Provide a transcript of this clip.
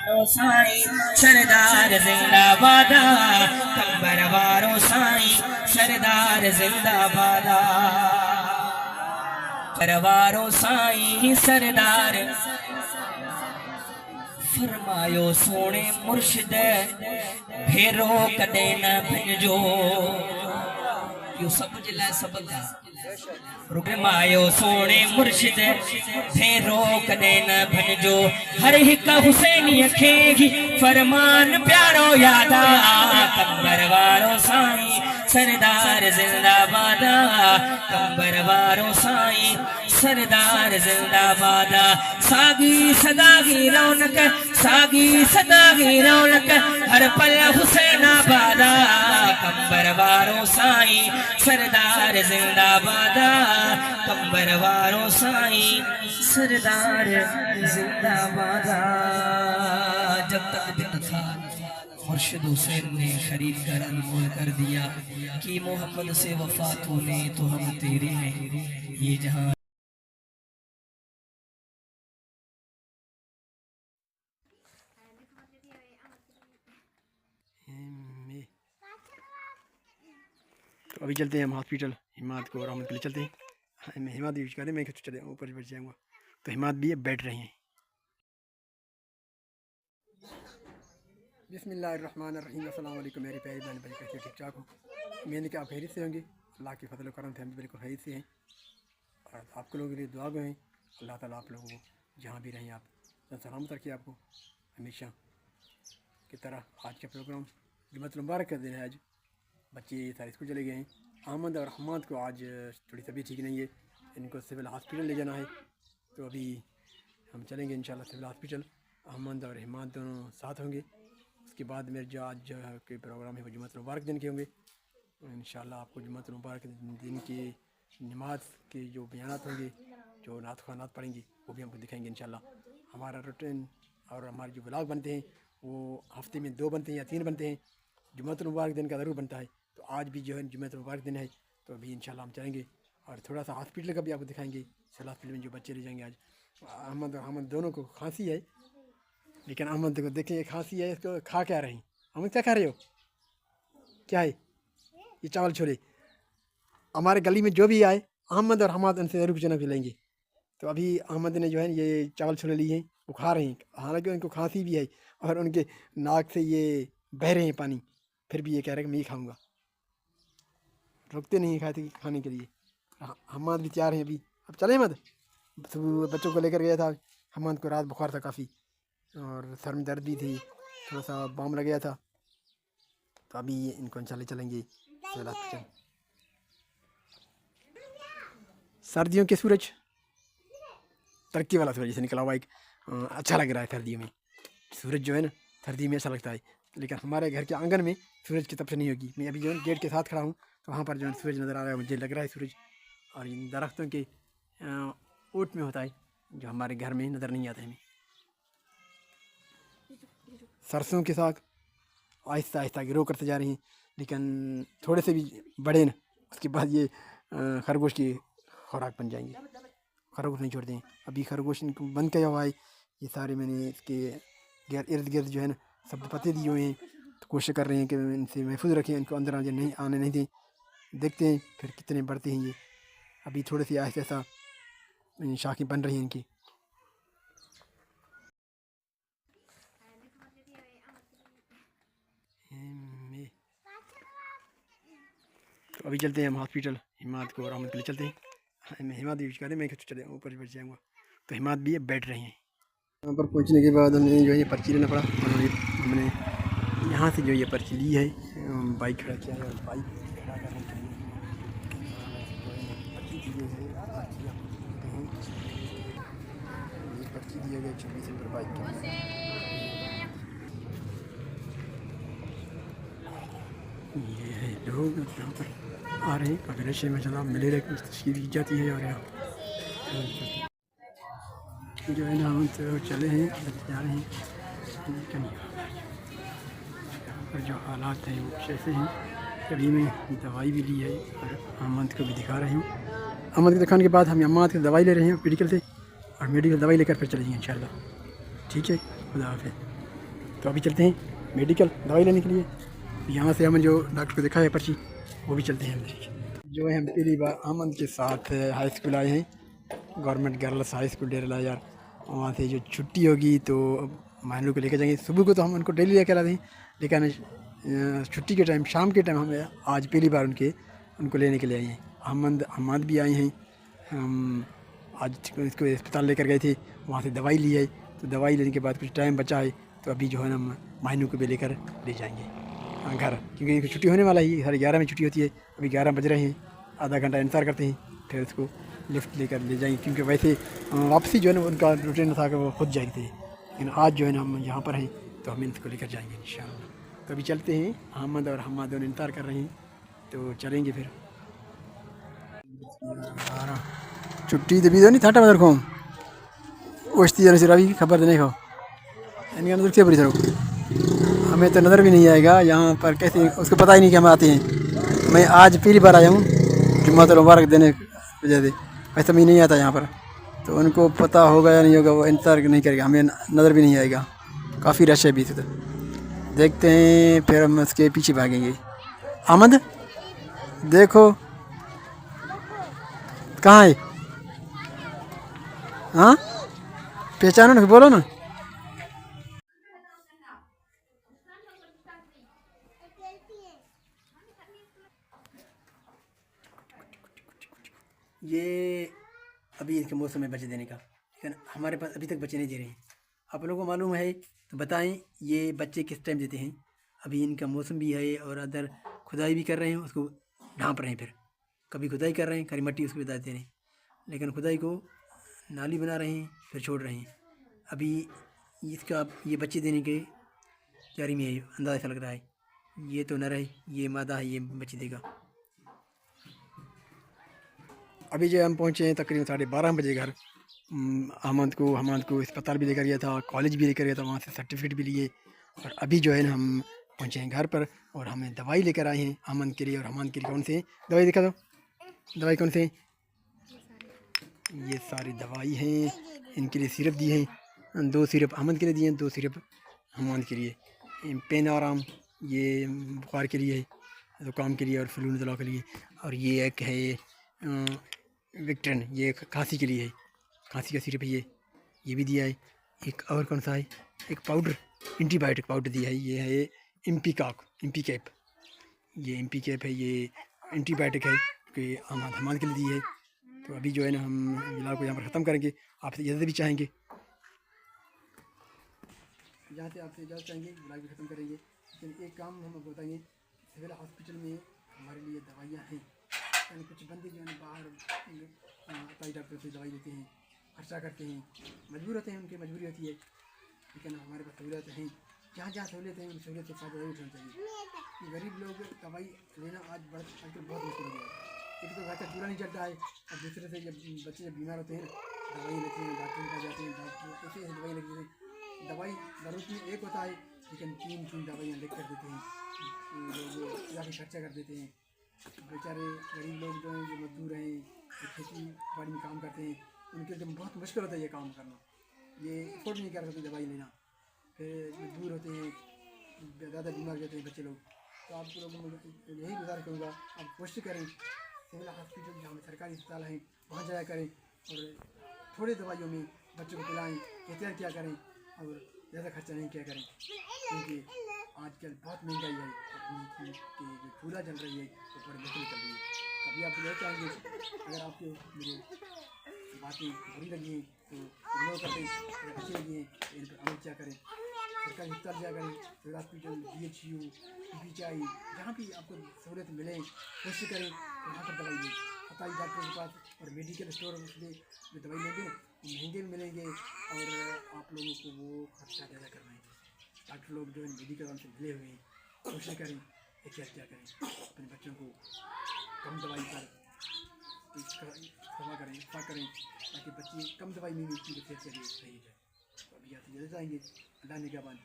साईं सरदार जिंदाबाद, कंबर वारो साईं सरदार जिंदाबाद, करवारो साईं सरदार। फरमायो सोने मुर्शिद भेरो कदे न भंजो, यो सब जिला सब का रुकमायो सोने मुर्शिद भेरो कदे न भंजो। हर हिक हुसैनी खेगी फरमान प्यारो यादा, कंबर वारो साईं सरदार जिंदाबाद, कंबर वारो साईं सरदार जिंदाबाद। सागी सदागी रौनक, सागी सदागी रौनक, हर पल हुसैनाबाद, कंबर वारो साईं सरदार जिंदाबाद, कंबर वारो साईं सरदार जिंदाबाद। जब तक दिन था मुर्शिद हुसैन ने खरीद कर अनमोल कर दिया कि मोहम्मद से वफा तूने तो हम तेरे हैं ये जहां। तो अभी चलते हैं हम हॉस्पिटल हिमात को और अहमद के लिए चलते हैं। हिमात यूज करें, मैं चले ऊपर बैठ जाऊँगा। तो हिमात भी बैठ रही हैं। बिस्मिल्लाहिर्रहमानिर्रहीम। अस्सलाम वालेकुम मेरे प्यारे बहन भाई, कैसे ठीक ठाक हो? मैंने कि आप खैरियत से होंगे। अल्लाह के फजल करम से हम बिल्कुल खैरियत से हैं और आप लोगों के लिए दुआ गए हैं। अल्लाह ताला आप लोगों को जहाँ भी रहें आप सलामत रखिए आपको हमेशा की तरह। आज का प्रोग्राम जुम्मतुल मुबारक का दिन है। आज बच्चे सारे स्कूल चले गए हैं। अहमद और हमाद को आज थोड़ी तबीयत ठीक नहीं है, इनको सिविल हॉस्पिटल ले जाना है। तो अभी हम चलेंगे इंशाल्लाह सिविल हॉस्पिटल। अहमद और हिमाद दोनों साथ होंगे। उसके बाद मेरे जो आज के प्रोग्राम है वो जुम्मतुल मुबारक दिन के होंगे। इंशाल्लाह आपको जुम्मतुल मुबारक दिन की नमाज के जो बयानात होंगे, जो नात ख़वानात पढ़ेंगे, वो भी हमको दिखाएंगे इंशाल्लाह। हमारा रूटीन और हमारे जो व्लॉग बनते हैं वो हफ्ते में 2 बनते हैं या 3 बनते हैं। जुम्मतुल मुबारक दिन का ज़रूर बनता है। तो आज भी जो है जुम्मतुल मुबारक दिन है, तो अभी इंशाल्लाह हम चलेंगे और थोड़ा सा हॉस्पिटल का भी आपको दिखाएंगे। सिविल हॉस्पिटल में जो बच्चे ले जाएंगे आज। अहमद और अहमद दोनों को खांसी है, लेकिन अहमद को देखें खांसी है, इसको खा क्या रही? अहमद क्या खा रहे हो? क्या है ये? चावल छोले। हमारे गली में जो भी आए अहमद और हमाद उनसे ज़रूर कुछ ना कुछ लेंगे। तो अभी अहमद ने जो है ये चावल छोले लिए हैं, वो खा रहे हैं। हालांकि उनको खांसी भी है और उनके नाक से ये बह रहे हैं पानी, फिर भी ये कह रहे हैं कि मैं ही खाऊँगा। रुकते नहीं खाने के लिए। हमाद भी तैयार हैं अभी। अब चले मत, बच्चों को लेकर गया था। हमाद को रात बुखार था काफ़ी और सर में दर्द भी थी, थोड़ा सा बाम लग गया था। तो अभी इनको इंशाल्लाह चलेंगे सिविल हॉस्पिटल। सर्दियों के सूरज, तरक्की वाला सूरज जैसे निकला हुआ एक अच्छा लग रहा है। सर्दियों में सूरज जो है ना, सर्दी में अच्छा लगता है। लेकिन हमारे घर के आंगन में सूरज की तपश नहीं होगी। मैं अभी जो है गेट के साथ खड़ा हूँ, तो वहाँ पर जो है सूरज नज़र आ रहा है, मुझे लग रहा है सूरज। और इन दरख्तों के ओट में होता है, जो हमारे घर में नज़र नहीं आता है हमें। सरसों के साग आहिस्ता आहिस्ता ग्रो करते जा रही हैं, लेकिन थोड़े से भी बड़े न, उसके बाद ये खरगोश की खुराक बन जाएंगे। खरगोश नहीं छोड़ते हैं। अभी खरगोश इनको बंद किया हुआ है। ये सारे मैंने इसके इर्द गिर्द जो है ना सब पत्ते दिए हुए हैं। तो कोशिश कर रहे हैं कि इनसे महफूज रखें, इनको अंदर आने नहीं दें। देखते हैं फिर कितने बढ़ते हैं ये। अभी थोड़े से ऐसा ऐसा शाखें बन रही हैं इनकी। तो अभी चलते हैं हम हॉस्पिटल हिमात को और अहमद के लिए चलते हैं। हिमात यूज करें, मैं चले ऊपर बैठ जाऊँगा। तो हिमात भी बैठ रही हैं। यहाँ पर पहुँचने के बाद हमने जो है ये पर्ची लेना पड़ा। हमने यहाँ से जो ये पर्ची ली है, बाइक खड़ा किया है और बाइक खड़ा करने के लिए पर्ची दी गई है। ये पर्ची दिया गया 26 नंबर बाइक के। ये है लोग यहाँ पर आ रहे हैं। अगर नशे में चला मिले की तस्वीर की जाती है। और यहाँ जो है ना हम तो चले हैं, जा रहे हैं। यहाँ पर जो हालात हैं वो कैसे हैं। अभी मैं दवाई भी ली है और अहमद को भी दिखा रही हूँ। अहमद को दिखाने के बाद हम अहमद की दवाई ले रहे हैं मेडिकल से, और मेडिकल दवाई लेकर फिर चलेंगे इंशाल्लाह। ठीक है, खुदा हाफ़िज़। तो अभी चलते हैं मेडिकल दवाई लेने के लिए। यहाँ से हम जो डॉक्टर को देखा है पर्ची वो भी चलते हैं अंदर। जो है हम पहली बार अमन के साथ हाई स्कूल आए हैं, गवर्नमेंट गर्ल्स हाई स्कूल डेरा यार। वहाँ से जो छुट्टी होगी तो मानू को लेकर जाएंगे। सुबह को तो हम उनको डेली लेकर आते हैं, लेकिन छुट्टी के टाइम शाम के टाइम हम आज पहली बार उनको लेने के लिए आए हैं। अहमद भी आए हैं। हम आज इसको अस्पताल लेकर गए थे, वहाँ से दवाई ली है। तो दवाई लेने के बाद कुछ टाइम बचा है, तो अभी जो है ना मायनू को भी लेकर ले जाएंगे घर, क्योंकि इनको छुट्टी होने वाला ही 11:30 में छुट्टी होती है। अभी 11 बज रहे हैं, आधा घंटा इंतज़ार करते हैं, फिर उसको लिफ्ट लेकर ले जाएंगे। क्योंकि वैसे वापसी जो है ना उनका रूटीन था कि वो खुद जाएंगे, लेकिन आज जो है ना हम यहाँ पर हैं तो हम इसको लेकर जाएंगे इंशाअल्लाह। तो अभी चलते हैं, अहमद और हम्मा दोनों इंतज़ार कर रहे हैं, तो चलेंगे फिर। छुट्टी तो भी दो नहीं थाटा मदर को उछती जाने से रवि की खबर देने को इनका नज़र क्या बुरी तरह हमें तो नज़र भी नहीं आएगा यहाँ पर, कैसे उसको पता ही नहीं कि हम आते हैं। मैं आज पहली बार आया हूँ जुम्मा तो मुबारक देने वजह से, वैसे मैं नहीं आता यहाँ पर, तो उनको पता होगा या नहीं होगा वो इंतज़ार नहीं करेगा, हमें नज़र भी नहीं आएगा। काफ़ी रश है अभी तो देखते हैं, फिर हम उसके पीछे भागेंगे। अहमद देखो कहाँ है, हाँ पहचानो ना, बोलो ना। ये अभी इसके मौसम में बच्चे देने का, लेकिन हमारे पास अभी तक बच्चे नहीं दे रहे हैं। आप लोगों को मालूम है तो बताएं ये बच्चे किस टाइम देते हैं। अभी इनका मौसम भी है और अदर खुदाई भी कर रहे हैं, उसको ढांप रहे हैं, फिर कभी खुदाई कर रहे हैं, खरी मट्टी उसको बता दे रहे हैं, लेकिन खुदाई को नाली बना रहे हैं फिर छोड़ रहे हैं। अभी इसका ये बच्चे देने के तैयारी में है, अंदाज़ा ऐसा लग रहा है। ये तो नर है, ये मादा है, ये बच्चे देगा। अभी जो हम पहुँचे हैं तकरीबन 12:30 बजे घर। अहमद को अस्पताल भी लेकर गया था, कॉलेज भी लेकर गया था, वहाँ से सर्टिफिकेट भी लिए, और अभी जो है ना हम पहुँचे हैं घर पर और हमें दवाई लेकर आए हैं अहमद के लिए और हमान के लिए। कौन से दवाई दिखा दो, दवाई कौन से? ये सारी दवाई हैं, इनके लिए सिरप दी हैं, 2 सिरप अहमद के लिए दिए हैं, 2 सिरप हमान के लिए। पेन आराम ये बुखार के लिए, ज़ुकाम के लिए और फ्लू नज़ला के लिए, और ये एक है विक्ट्रन, ये खांसी के लिए है, खांसी का सिरप है ये भी दिया है। एक और कौन सा है, एक पाउडर एंटीबायोटिक पाउडर दिया है, ये है एम्पी कैप, ये एम्पी कैप है, ये एंटीबायोटिक है कि हमारे के लिए दी है। तो अभी जो है ना हम इलाज को यहाँ पर ख़त्म करेंगे, आपसे इजाज़त भी चाहेंगे, यहाँ से आपसे इजाज़त चाहेंगे, इलाज भी ख़त्म करेंगे। लेकिन एक काम हम बताएंगे, सिविल हॉस्पिटल में हमारे लिए दवाइयाँ हैं, यानी कुछ बंदे जो है बाहर अताई डॉक्टर से दवाई लेते हैं, खर्चा करते हैं, मजबूर होते हैं, उनकी मजबूरी होती है, लेकिन हमारे पास सहूलियत हैं। जहाँ जहाँ सहूलियत है उन सहूलियत के साथ दवाई उठानी चाहिए। गरीब लोग दवाई लेना आज आजकल बहुत मुश्किल हो गया है। एक तो घर का चूल्हा नहीं चलता है, और दूसरे से जब बच्चे बीमार होते हैं दवाई लेते हैं, डॉक्टर के पास जाते हैं, डॉक्टर ऐसे ऐसे दवाई लेते हैं। दवाई ज़रूरत में एक होता है, लेकिन 3 दवाइयाँ लिख कर देते हैं, लोग जाके खर्चा कर देते हैं। बेचारे गरीब लोग जो हैं, जो मजदूर हैं, जो खेती बाड़ी में काम करते हैं, उनके लिए बहुत मुश्किल होता है ये काम करना, ये अफोर्ड नहीं कर सकते दवाई लेना, फिर मजबूर होते हैं, ज़्यादा बीमार जाते हैं बच्चे लोग। तो आप लोगों को यही गुजारिश करूँगा, आप कोशिश करें सिविल हॉस्पिटल जहाँ सरकारी अस्पताल हैं वहाँ जाया करें, और थोड़ी दवाइयों में बच्चों को पिलाएँ, एहतियात क्या करें, और ज़्यादा खर्चा नहीं किया करें, क्योंकि आजकल बहुत महंगाई है कि जो चूल्हा जल रही है वो बड़ी मुश्किल चल रही है। कभी आप यह चाहेंगे, अगर आपको मेरी बातें बुरी लगी हैं तो इग्नोर कर दें, अगर अच्छी लगी हैं तो इन पर अमल क्या करें, सरकारी अस्पताल जाया करें, सिविल हॉस्पिटल, BHU, PPCI, जहाँ भी आपको सहूलियत मिले कोशिश करें वहाँ पर दवाई लें, अताई डॉक्टर के पास और मेडिकल स्टोर उसमें जो दवाई लेंगे महंगे भी मिलेंगे, और आप लोगों को वो खर्चा ज़्यादा करवाएंगे। डॉक्टर लोग जो मेडिकल से मिले हुए हैं कोशिश करें एहतियात क्या करें, अपने बच्चों को कम दवाई पर दवा करें, ताकि बच्चे कम दवाई में भी उनकी सेहत के लिए सही जाए। तो अभी यहाँ से जाएंगे, अल्लाह ने क्या बात